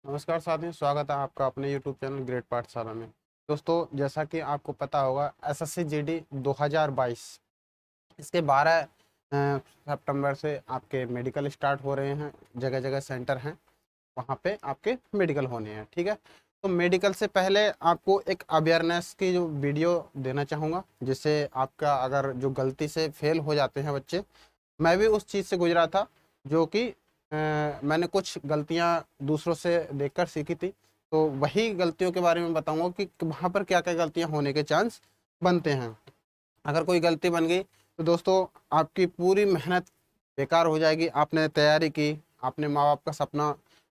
नमस्कार साथियों, स्वागत है आपका अपने YouTube चैनल ग्रेड पाठशाला में। दोस्तों, जैसा कि आपको पता होगा, एसएससी जीडी 2022 इसके 12 सितंबर से आपके मेडिकल स्टार्ट हो रहे हैं। जगह जगह सेंटर हैं, वहाँ पे आपके मेडिकल होने हैं। ठीक है, तो मेडिकल से पहले आपको एक अवेयरनेस की जो वीडियो देना चाहूँगा, जिससे आपका अगर जो गलती से फेल हो जाते हैं बच्चे, मैं भी उस चीज़ से गुजरा था, जो कि मैंने कुछ गलतियां दूसरों से देखकर सीखी थी। तो वही गलतियों के बारे में बताऊंगा कि वहाँ पर क्या क्या गलतियां होने के चांस बनते हैं। अगर कोई गलती बन गई तो दोस्तों, आपकी पूरी मेहनत बेकार हो जाएगी। आपने तैयारी की, आपने माँ बाप का सपना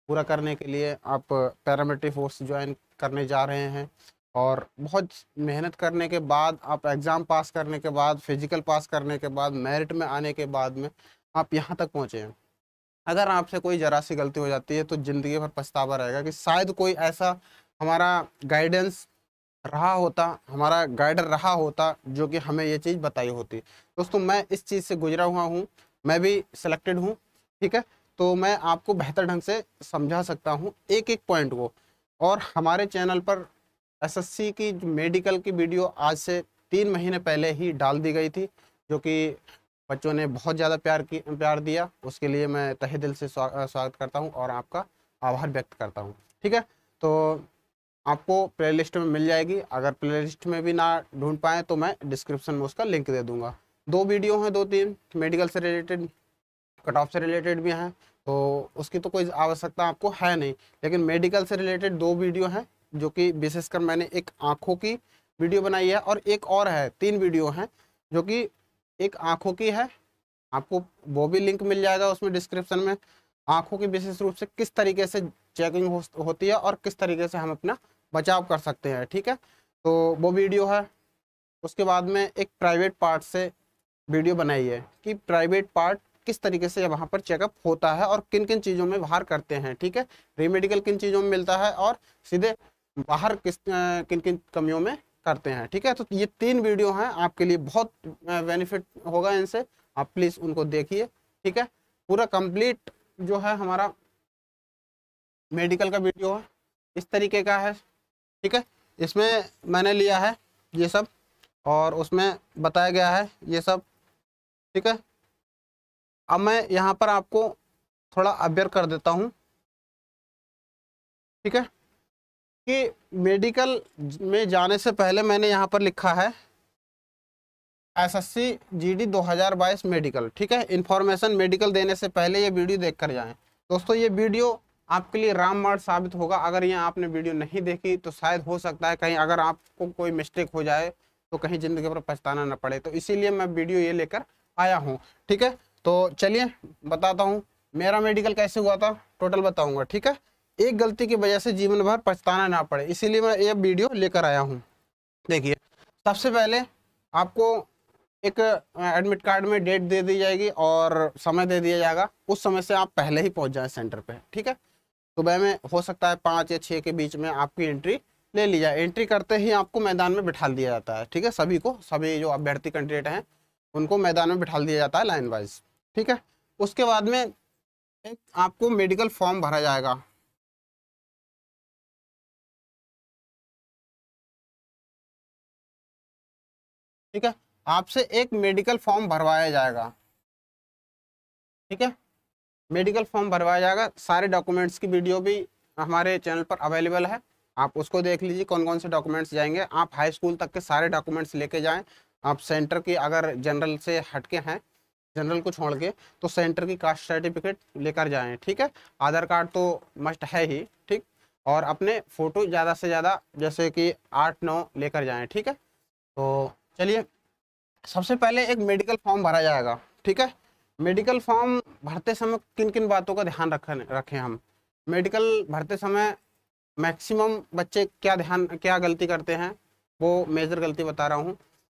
पूरा करने के लिए आप पैरामिलिट्री फोर्स ज्वाइन करने जा रहे हैं, और बहुत मेहनत करने के बाद, आप एग्ज़ाम पास करने के बाद, फिजिकल पास करने के बाद, मेरिट में आने के बाद में आप यहाँ तक पहुँचे हैं। अगर आपसे कोई जरा सी गलती हो जाती है तो ज़िंदगी भर पछतावा रहेगा कि शायद कोई ऐसा हमारा गाइडेंस रहा होता, हमारा गाइडर रहा होता, जो कि हमें ये चीज़ बताई होती। दोस्तों, मैं इस चीज़ से गुजरा हुआ हूँ, मैं भी सिलेक्टेड हूँ। ठीक है, तो मैं आपको बेहतर ढंग से समझा सकता हूँ एक एक पॉइंट को। और हमारे चैनल पर एसएससी की मेडिकल की वीडियो आज से 3 महीने पहले ही डाल दी गई थी, जो कि बच्चों ने बहुत ज़्यादा प्यार दिया। उसके लिए मैं तहे दिल से स्वागत करता हूँ और आपका आभार व्यक्त करता हूँ। ठीक है, तो आपको प्लेलिस्ट में मिल जाएगी। अगर प्लेलिस्ट में भी ना ढूंढ पाएँ तो मैं डिस्क्रिप्शन में उसका लिंक दे दूँगा। 2 वीडियो हैं, 2-3 मेडिकल से रिलेटेड, कट ऑफ से रिलेटेड भी हैं, तो उसकी तो कोई आवश्यकता आपको है नहीं। लेकिन मेडिकल से रिलेटेड 2 वीडियो हैं, जो कि विशेषकर मैंने एक आँखों की वीडियो बनाई है, और एक और है, 3 वीडियो हैं, जो कि एक आँखों की है। आपको वो भी लिंक मिल जाएगा उसमें डिस्क्रिप्शन में। आँखों की विशेष रूप से किस तरीके से चेकिंग होती है और किस तरीके से हम अपना बचाव कर सकते हैं। ठीक है, तो वो वीडियो है। उसके बाद में एक प्राइवेट पार्ट से वीडियो बनाई है कि प्राइवेट पार्ट किस तरीके से वहाँ पर चेकअप होता है और किन किन चीज़ों में बाहर करते हैं। ठीक है, रेमेडिकल किन चीज़ों में मिलता है और सीधे बाहर किन किन कमियों में करते हैं। ठीक है, तो ये 3 वीडियो हैं, आपके लिए बहुत बेनिफिट होगा इनसे। आप प्लीज़ उनको देखिए। ठीक है, पूरा कंप्लीट जो है हमारा मेडिकल का वीडियो है, इस तरीके का है। ठीक है, इसमें मैंने लिया है ये सब, और उसमें बताया गया है ये सब। ठीक है, अब मैं यहाँ पर आपको थोड़ा अवेयर कर देता हूँ। ठीक है, कि मेडिकल में जाने से पहले मैंने यहाँ पर लिखा है एसएससी जीडी 2022 मेडिकल। ठीक है, इंफॉर्मेशन मेडिकल देने से पहले ये वीडियो देख कर जाएं। दोस्तों, ये वीडियो आपके लिए रामबाण साबित होगा। अगर ये आपने वीडियो नहीं देखी तो शायद हो सकता है कहीं अगर आपको कोई मिस्टेक हो जाए तो कहीं ज़िंदगी पर पछताना न पड़े, तो इसीलिए मैं वीडियो ये लेकर आया हूँ। ठीक है, तो चलिए बताता हूँ मेरा मेडिकल कैसे हुआ था, टोटल बताऊँगा। ठीक है, एक गलती की वजह से जीवन भर पछताना ना पड़े, इसीलिए मैं ये वीडियो लेकर आया हूँ। देखिए, सबसे पहले आपको एक एडमिट कार्ड में डेट दे दी जाएगी और समय दे दिया जाएगा। उस समय से आप पहले ही पहुंच जाए सेंटर पे। ठीक है, सुबह में हो सकता है 5 या 6 के बीच में आपकी एंट्री ले ली जाए। एंट्री करते ही आपको मैदान में बिठा दिया जाता है। ठीक है, सभी जो अभ्यर्थी कैंडिडेट हैं उनको मैदान में बिठा दिया जाता है लाइन वाइज। ठीक है, उसके बाद में एक आपको मेडिकल फॉर्म भरा जाएगा। ठीक है, आपसे एक मेडिकल फॉर्म भरवाया जाएगा। ठीक है, मेडिकल फॉर्म भरवाया जाएगा। सारे डॉक्यूमेंट्स की वीडियो भी हमारे चैनल पर अवेलेबल है, आप उसको देख लीजिए कौन कौन से डॉक्यूमेंट्स जाएंगे। आप हाई स्कूल तक के सारे डॉक्यूमेंट्स लेके जाएं। आप सेंटर की अगर जनरल से हटके हैं, जनरल को छोड़ के, तो सेंटर की कास्ट सर्टिफिकेट लेकर जाएं। ठीक है, आधार कार्ड तो मस्ट है ही। ठीक, और अपने फ़ोटो ज़्यादा से ज़्यादा, जैसे कि 8-9 लेकर जाएँ। ठीक है, तो चलिए, सबसे पहले एक मेडिकल फॉर्म भरा जाएगा। ठीक है, मेडिकल फॉर्म भरते समय किन किन बातों का ध्यान रखें हम। मेडिकल भरते समय मैक्सिमम बच्चे क्या गलती करते हैं, वो मेजर गलती बता रहा हूँ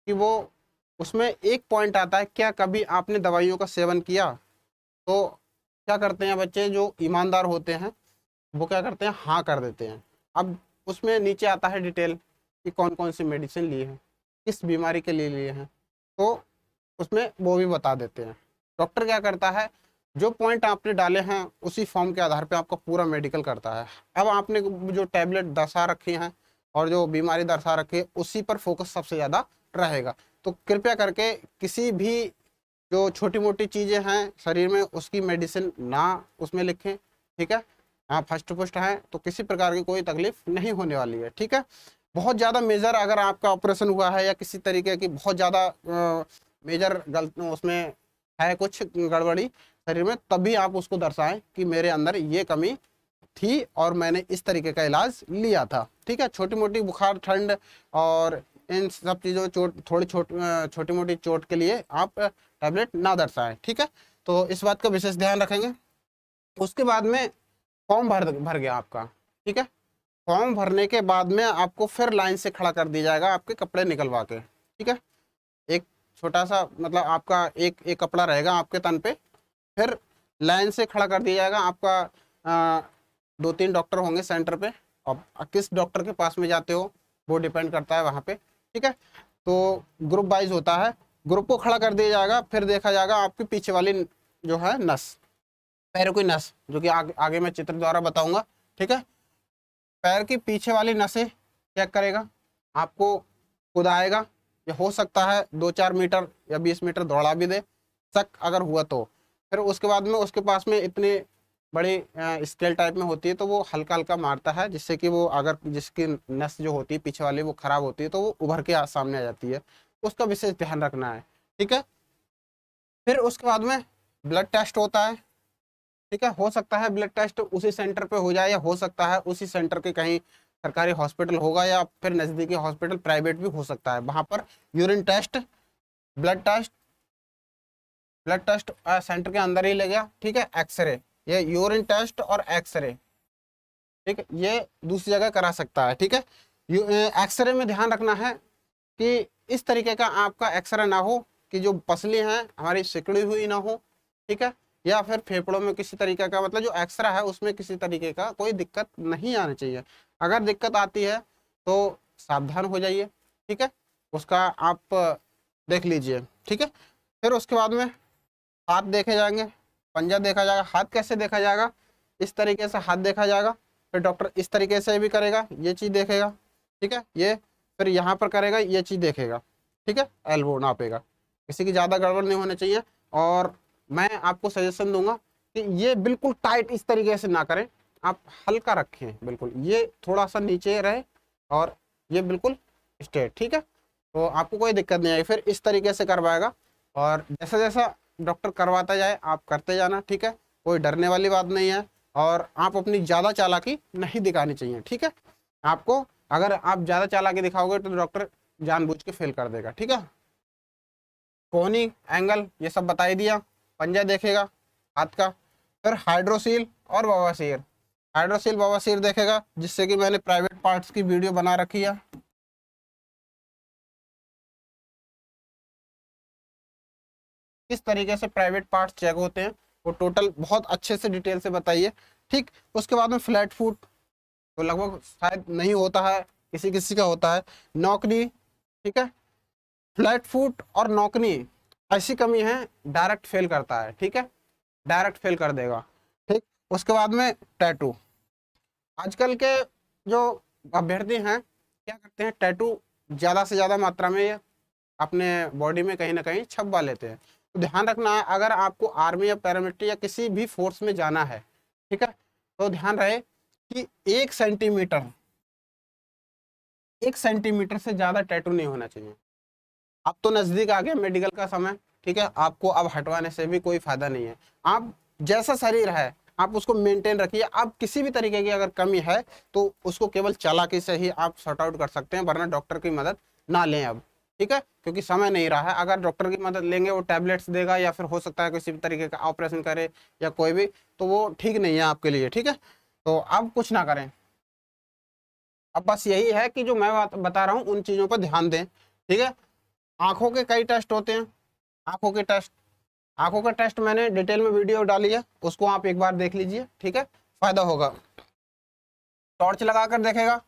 कि वो उसमें एक पॉइंट आता है, क्या कभी आपने दवाइयों का सेवन किया। तो क्या करते हैं बच्चे जो ईमानदार होते हैं, वो क्या करते हैं, हाँ कर देते हैं। अब उसमें नीचे आता है डिटेल कि कौन कौन सी मेडिसिन ली है, किस बीमारी के लिए लिए हैं, तो उसमें वो भी बता देते हैं। डॉक्टर क्या करता है, जो पॉइंट आपने डाले हैं उसी फॉर्म के आधार पे आपका पूरा मेडिकल करता है। अब आपने जो टैबलेट दर्शा रखी हैं और जो बीमारी दर्शा रखी है उसी पर फोकस सबसे ज़्यादा रहेगा। तो कृपया करके किसी भी जो छोटी मोटी चीज़ें हैं शरीर में उसकी मेडिसिन ना उसमें लिखें, ठीक है। आप हष्ट पुष्ट हैं तो किसी प्रकार की कोई तकलीफ नहीं होने वाली है, ठीक है। बहुत ज़्यादा मेजर अगर आपका ऑपरेशन हुआ है या किसी तरीके की बहुत ज़्यादा मेजर गलत उसमें है कुछ गड़बड़ी शरीर में, तभी आप उसको दर्शाएं कि मेरे अंदर ये कमी थी और मैंने इस तरीके का इलाज लिया था, ठीक है। छोटी मोटी बुखार ठंड और इन सब चीज़ों चोट थोड़ी छोटी मोटी चोट के लिए आप टैबलेट ना दर्शाएं, ठीक है। तो इस बात का विशेष ध्यान रखेंगे। उसके बाद में फॉर्म भर गया आपका, ठीक है। फॉर्म भरने के बाद में आपको फिर लाइन से खड़ा कर दिया जाएगा आपके कपड़े निकलवा के, ठीक है। एक छोटा सा मतलब आपका एक कपड़ा रहेगा आपके तन पे, फिर लाइन से खड़ा कर दिया जाएगा आपका 2-3 डॉक्टर होंगे सेंटर पे। अब किस डॉक्टर के पास में जाते हो वो डिपेंड करता है वहाँ पे, ठीक है। तो ग्रुप वाइज होता है, ग्रुप को खड़ा कर दिया जाएगा, फिर देखा जाएगा आपकी पीछे वाली जो है नस, पैरों की नस, जो कि आगे मैं चित्र द्वारा बताऊंगा, ठीक है। पैर की पीछे वाली नसें चेक करेगा, आपको कुदाएगा, या हो सकता है 2-4 मीटर या 20 मीटर दौड़ा भी दे, शक अगर हुआ तो। फिर उसके बाद में उसके पास में इतनी बड़ी स्केल टाइप में होती है तो वो हल्का हल्का मारता है, जिससे कि वो अगर जिसकी नस जो होती है पीछे वाली वो खराब होती है तो वो उभर के सामने आ जाती है, उसका विशेष ध्यान रखना है, ठीक है। फिर उसके बाद में ब्लड टेस्ट होता है, ठीक है। हो सकता है ब्लड टेस्ट उसी सेंटर पे हो जाए, या हो सकता है उसी सेंटर के कहीं सरकारी हॉस्पिटल होगा, या फिर नज़दीकी हॉस्पिटल प्राइवेट भी हो सकता है, वहाँ पर urine test, blood test, centre के अंदर ही ले गया, ठीक है। एक्सरे, ये यूरिन टेस्ट और एक्सरे, ठीक है, ये दूसरी जगह करा सकता है, ठीक है। एक्सरे में ध्यान रखना है कि इस तरीके का आपका एक्सरे ना हो कि जो पसली हैं हमारी सिकुड़ी हुई ना हो, ठीक है, या फिर फेफड़ों में किसी तरीके का मतलब जो एक्सरा है उसमें किसी तरीके का कोई दिक्कत नहीं आनी चाहिए। अगर दिक्कत आती है तो सावधान हो जाइए, ठीक है, उसका आप देख लीजिए, ठीक है। फिर उसके बाद में हाथ देखे जाएंगे, पंजा देखा जाएगा। हाथ कैसे देखा जाएगा, इस तरीके से हाथ देखा जाएगा, फिर डॉक्टर इस तरीके से भी करेगा, ये चीज़ देखेगा, ठीक है, ये फिर यहाँ पर करेगा, ये चीज़ देखेगा, ठीक है, एल्बो नापेगा, किसी की ज़्यादा गड़बड़ नहीं होनी चाहिए। और मैं आपको सजेशन दूंगा कि ये बिल्कुल टाइट इस तरीके से ना करें, आप हल्का रखें, बिल्कुल ये थोड़ा सा नीचे रहे और ये बिल्कुल स्ट्रेट, ठीक है, तो आपको कोई दिक्कत नहीं आएगी। फिर इस तरीके से करवाएगा और जैसा जैसा डॉक्टर करवाता जाए आप करते जाना, ठीक है, कोई डरने वाली बात नहीं है। और आप अपनी ज़्यादा चालाकी नहीं दिखानी चाहिए, ठीक है। आपको अगर आप ज़्यादा चालाकी दिखाओगे तो डॉक्टर जानबूझ के फेल कर देगा, ठीक है। कोनी एंगल ये सब बता ही दिया, पंजा देखेगा हाथ का। फिर हाइड्रोसील और बवासीर, हाइड्रोसील बवासीर देखेगा, जिससे कि मैंने प्राइवेट पार्ट्स की वीडियो बना रखी है। किस तरीके से प्राइवेट पार्ट्स चेक होते हैं वो टोटल बहुत अच्छे से डिटेल से बताइए, ठीक। उसके बाद में फ्लैट फुट तो लगभग शायद नहीं होता है, किसी किसी का होता है। नौकनी, ठीक है, फ्लैट फुट और नौकनी ऐसी कमी है डायरेक्ट फेल करता है, ठीक है, डायरेक्ट फेल कर देगा, ठीक। उसके बाद में टैटू, आजकल के जो अभ्यर्थी हैं क्या करते हैं, टैटू ज़्यादा से ज़्यादा मात्रा में अपने बॉडी में कहीं ना कहीं छपवा लेते हैं। तो ध्यान रखना है, अगर आपको आर्मी या पैरामिलिट्री या किसी भी फोर्स में जाना है, ठीक है, तो ध्यान रहे कि 1 सेंटीमीटर से ज़्यादा टैटू नहीं होना चाहिए। अब तो नज़दीक आ गया मेडिकल का समय, ठीक है, आपको अब हटवाने से भी कोई फायदा नहीं है। आप जैसा शरीर है आप उसको मेंटेन रखिए। आप किसी भी तरीके की अगर कमी है तो उसको केवल चालाकी से ही आप सॉर्ट आउट कर सकते हैं, वरना डॉक्टर की मदद ना लें अब, ठीक है, क्योंकि समय नहीं रहा है। अगर डॉक्टर की मदद लेंगे वो टैबलेट्स देगा या फिर हो सकता है किसी भी तरीके का ऑपरेशन करे या कोई भी, तो वो ठीक नहीं है आपके लिए, ठीक है। तो अब कुछ ना करें, अब बस यही है कि जो मैं बात बता रहा हूँ उन चीज़ों पर ध्यान दें, ठीक है। आंखों के कई टेस्ट होते हैं, आंखों के टेस्ट मैंने डिटेल में वीडियो डाली है, उसको आप एक बार देख लीजिए, ठीक है, फायदा होगा। टॉर्च लगा कर देखेगा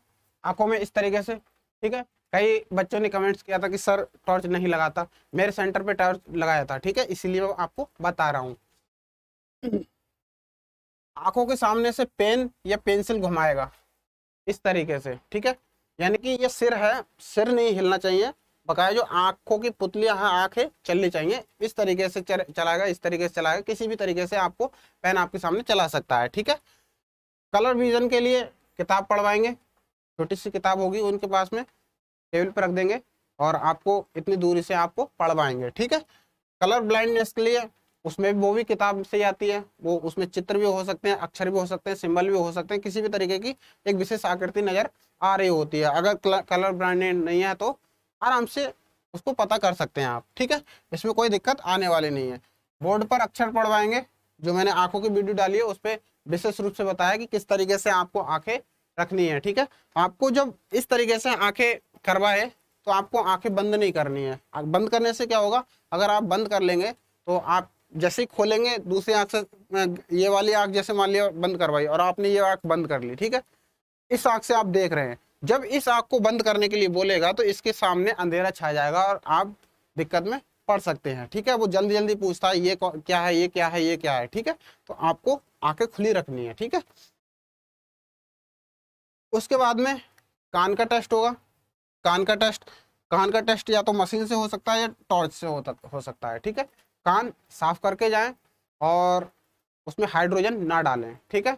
आंखों में इस तरीके से, ठीक है। कई बच्चों ने कमेंट्स किया था कि सर टॉर्च नहीं लगाता, मेरे सेंटर पे टॉर्च लगाया था, ठीक है, इसीलिए मैं आपको बता रहा हूँ। आंखों के सामने से पेन या पेंसिल घुमाएगा इस तरीके से, ठीक है। यानी कि ये सिर है, सिर नहीं हिलना चाहिए, बकाया जो आंखों की पुतलियां हैं, आंखें चलनी चाहिए, इस तरीके से चलाएगा, इस तरीके से चलाएगा, किसी भी तरीके से आपको पेन आपके सामने चला सकता है, ठीक है। कलर विजन के लिए किताब पढ़वाएंगे, छोटी सी किताब होगी उनके पास में, टेबल पर रख देंगे और आपको इतनी दूरी से आपको पढ़वाएंगे, ठीक है। कलर ब्लाइंडनेस के लिए उसमें वो भी किताब से आती है, वो उसमें चित्र भी हो सकते हैं, अक्षर भी हो सकते हैं, सिंबल भी हो सकते हैं, किसी भी तरीके की एक विशेष आकृति नजर आ रही होती है। अगर कलर ब्लाइंडेड नहीं है तो आराम से उसको पता कर सकते हैं आप, ठीक है। इसमें कोई दिक्कत आने वाली नहीं है। बोर्ड पर अक्षर पढ़वाएंगे, जो मैंने आंखों की वीडियो डाली है उस पर विशेष रूप से बताया कि किस तरीके से आपको आंखें रखनी है, ठीक है। आपको जब इस तरीके से आंखें करवाए तो आपको आंखें बंद नहीं करनी है। बंद करने से क्या होगा, अगर आप बंद कर लेंगे तो आप जैसे ही खोलेंगे दूसरी आंख से, ये वाली आंख जैसे मान लिया बंद करवाई और आपने ये आंख बंद कर ली, ठीक है, इस आंख से आप देख रहे हैं, जब इस आंख को बंद करने के लिए बोलेगा तो इसके सामने अंधेरा छा जाएगा और आप दिक्कत में पड़ सकते हैं, ठीक है। वो जल्दी जल्दी पूछता है ये क्या है, ये क्या है, ये क्या है, ठीक है। तो आपको आंखें खुली रखनी है, ठीक है। उसके बाद में कान का टेस्ट होगा। कान का टेस्ट, कान का टेस्ट या तो मशीन से हो सकता है या टॉर्च से हो सकता है, ठीक है। कान साफ करके जाएं और उसमें हाइड्रोजन ना डालें, ठीक है।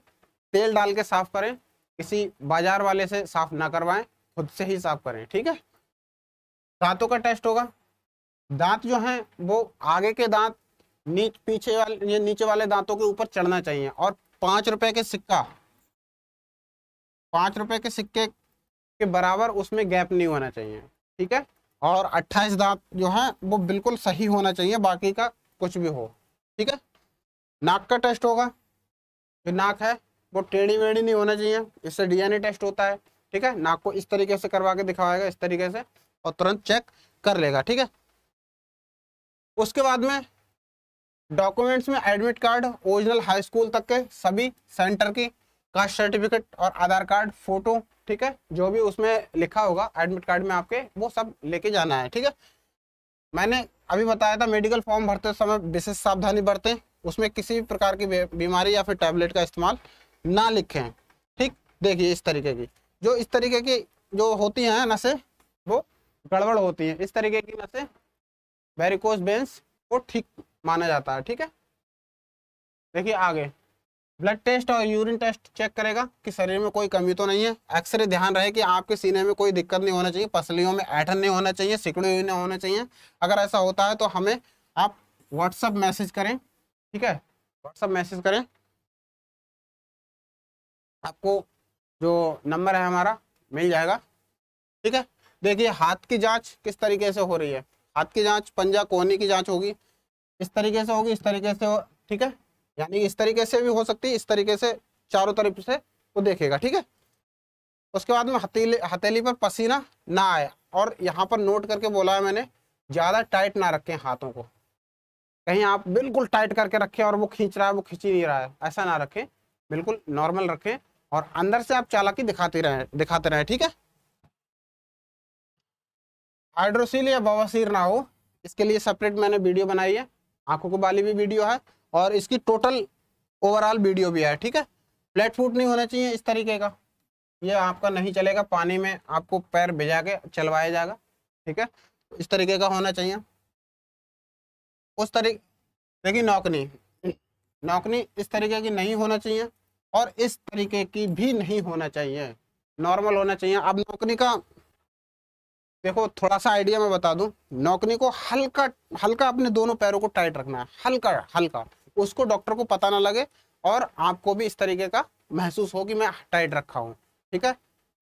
तेल डाल के साफ करें, किसी बाजार वाले से साफ ना करवाएं, खुद से ही साफ करें, ठीक है। दांतों का टेस्ट होगा। दांत जो हैं वो आगे के दांत पीछे वाले, ये नीचे वाले दांतों के ऊपर चढ़ना चाहिए और 5 रुपए के सिक्का, 5 रुपए के सिक्के के बराबर उसमें गैप नहीं होना चाहिए, ठीक है। और 28 दांत जो है वो बिल्कुल सही होना चाहिए, बाकी का कुछ भी हो, ठीक है। नाक का टेस्ट होगा। जो नाक है वो टेढ़ी मेढ़ी नहीं होना चाहिए, इससे डीएनए टेस्ट होता है, ठीक है। नाक को इस तरीके से करवा के दिखाएगा, इस तरीके से, और तुरंत चेक कर लेगा, ठीक है। उसके बाद में डॉक्यूमेंट्स में admit card, original high school तक के सभी सेंटर की, कास्ट सर्टिफिकेट और आधार कार्ड, फोटो, ठीक है। जो भी उसमें लिखा होगा एडमिट कार्ड में आपके, वो सब लेके जाना है, ठीक है। मैंने अभी बताया था मेडिकल फॉर्म भरते समय विशेष सावधानी बरतें, उसमें किसी भी प्रकार की बीमारी या फिर टैबलेट का इस्तेमाल ना लिखें, ठीक। देखिए इस तरीके की, जो इस तरीके की जो होती हैं नसें वो गड़बड़ होती हैं, इस तरीके की नसें, वेरिकोज वेन्स, वो ठीक माना जाता है, ठीक है। देखिए आगे ब्लड टेस्ट और यूरिन टेस्ट चेक करेगा कि शरीर में कोई कमी तो नहीं है। एक्सरे, ध्यान रहे कि आपके सीने में कोई दिक्कत नहीं होना चाहिए, पसलियों में ऐंठन नहीं होना चाहिए, सिकुड़ी हुई नहीं होना चाहिए। अगर ऐसा होता है तो हमें आप व्हाट्सएप मैसेज करें, ठीक है, व्हाट्सएप मैसेज करें, आपको जो नंबर है हमारा मिल जाएगा, ठीक है। देखिए हाथ की जांच किस तरीके से हो रही है। हाथ की जांच पंजा कोहनी की जांच होगी, इस तरीके से होगी, इस तरीके से हो, ठीक है। यानी इस तरीके से भी हो सकती है, इस तरीके से, चारों तरफ से वो देखेगा, ठीक है। उसके बाद में हथेली, हथेली पर पसीना ना आए, और यहाँ पर नोट करके बोला है मैंने, ज्यादा टाइट ना रखें हाथों को, कहीं आप बिल्कुल टाइट करके रखें और वो खींच रहा है, वो खींच ही नहीं रहा है, ऐसा ना रखें, बिल्कुल नॉर्मल रखें और अंदर से आप चालाकी दिखाते रहें, ठीक है। हाइड्रोसील या बवासीर ना हो, इसके लिए सेपरेट मैंने वीडियो बनाई है, आंखों की वाली भी वीडियो है और इसकी टोटल ओवरऑल वीडियो भी है, ठीक है। फ्लैट फुट नहीं होना चाहिए इस तरीके का, ये आपका नहीं चलेगा, पानी में आपको पैर भिजा के चलवाया जाएगा, ठीक है। इस तरीके का होना चाहिए। उस तरीके, देखिए नौकनी, नौकनी इस तरीके की नहीं होना चाहिए और इस तरीके की भी नहीं होना चाहिए, नॉर्मल होना चाहिए। अब नौकनी का देखो थोड़ा सा आइडिया मैं बता दूं, नौकनी को हल्का हल्का अपने दोनों पैरों को टाइट रखना है, हल्का हल्का, उसको डॉक्टर को पता ना लगे और आपको भी इस तरीके का महसूस हो कि मैं टाइट रखा हूँ, ठीक है।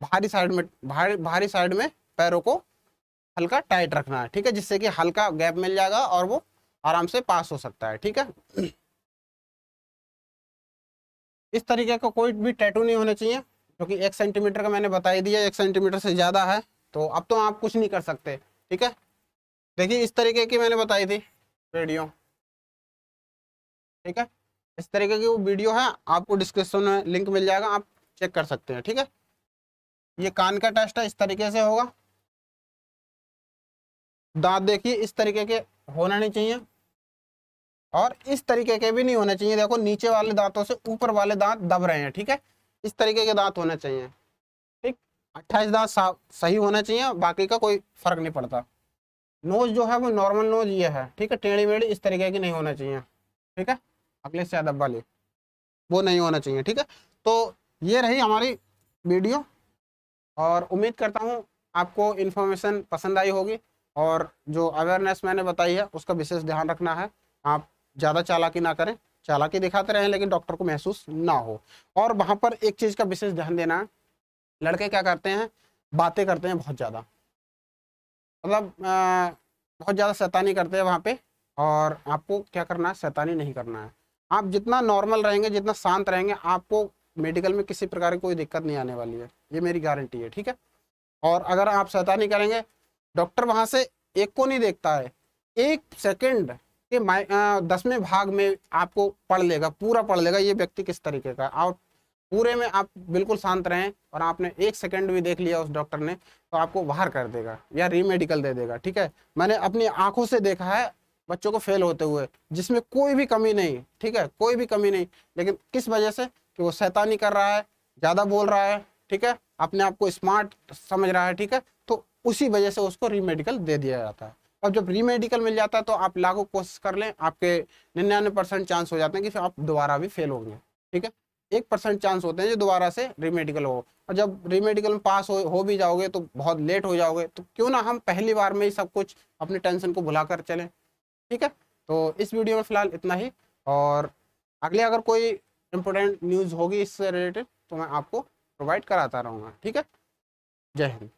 बाहरी साइड में, बाहरी साइड में पैरों को हल्का टाइट रखना है, ठीक है, जिससे कि हल्का गैप मिल जाएगा और वो आराम से पास हो सकता है, ठीक है। इस तरीके का कोई भी टैटू नहीं होना चाहिए, क्योंकि 1 सेंटीमीटर का मैंने बता ही दिया, 1 सेंटीमीटर से ज्यादा है तो अब तो आप कुछ नहीं कर सकते, ठीक है। देखिए इस तरीके की मैंने बताई थी वीडियो, ठीक है, इस तरीके की वो वीडियो है, आपको डिस्क्रिप्शन में लिंक मिल जाएगा, आप चेक कर सकते हैं, ठीक है। ये कान का टेस्ट है, इस तरीके से होगा। दांत देखिए इस तरीके के होना नहीं चाहिए और इस तरीके के भी नहीं होने चाहिए। देखो नीचे वाले दांतों से ऊपर वाले दांत दब रहे हैं, ठीक है, इस तरीके के दांत होने चाहिए, ठीक। 28 दांत सही होना चाहिए, बाकी का कोई फर्क नहीं पड़ता। नोज जो है वो नॉर्मल नोज ये है, ठीक है, टेढ़ी मेढ़ी इस तरीके की नहीं होना चाहिए, ठीक है, अगले से अदब वाली वो नहीं होना चाहिए, ठीक है। तो ये रही हमारी वीडियो, और उम्मीद करता हूँ आपको इन्फॉर्मेशन पसंद आई होगी, और जो अवेयरनेस मैंने बताई है उसका विशेष ध्यान रखना है। आप ज़्यादा चालाकी ना करें, चालाकी दिखाते रहें लेकिन डॉक्टर को महसूस ना हो। और वहाँ पर एक चीज़ का विशेष ध्यान देना है, लड़के क्या करते हैं, बातें करते हैं बहुत ज़्यादा, मतलब बहुत ज़्यादा शैतानी करते हैं वहाँ पे, और आपको क्या करना है, शैतानी नहीं करना है। आप जितना नॉर्मल रहेंगे, जितना शांत रहेंगे, आपको मेडिकल में किसी प्रकार की कोई दिक्कत नहीं आने वाली है, ये मेरी गारंटी है, ठीक है। और अगर आप शैतानी करेंगे, डॉक्टर वहाँ से एक को नहीं देखता है, 1 सेकंड के 10वें भाग में आपको पढ़ लेगा, पूरा पढ़ लेगा ये व्यक्ति किस तरीके का। आप पूरे में आप बिल्कुल शांत रहें, और आपने 1 सेकंड भी देख लिया उस डॉक्टर ने तो आपको बाहर कर देगा या रीमेडिकल दे देगा, ठीक है। मैंने अपनी आंखों से देखा है बच्चों को फेल होते हुए, जिसमें कोई भी कमी नहीं, ठीक है, कोई भी कमी नहीं, लेकिन किस वजह से, कि वो शैतानी कर रहा है, ज़्यादा बोल रहा है, ठीक है, अपने आप को स्मार्ट समझ रहा है, ठीक है, तो उसी वजह से उसको रीमेडिकल दे दिया जाता है। और जब रीमेडिकल मिल जाता है तो आप लाखों कोशिश कर लें, आपके 99% चांस हो जाते हैं कि फिर आप दोबारा भी फेल होंगे, ठीक है। 1% चांस होते हैं जो दोबारा से रीमेडिकल हो, और जब रीमेडिकल में पास हो भी जाओगे तो बहुत लेट हो जाओगे। तो क्यों ना हम पहली बार में ही सब कुछ अपनी टेंशन को भुलाकर चलें, ठीक है। तो इस वीडियो में फिलहाल इतना ही, और अगले अगर कोई इंपॉर्टेंट न्यूज़ होगी इससे रिलेटेड तो मैं आपको प्रोवाइड कराता रहूँगा, ठीक है। जय हिंद।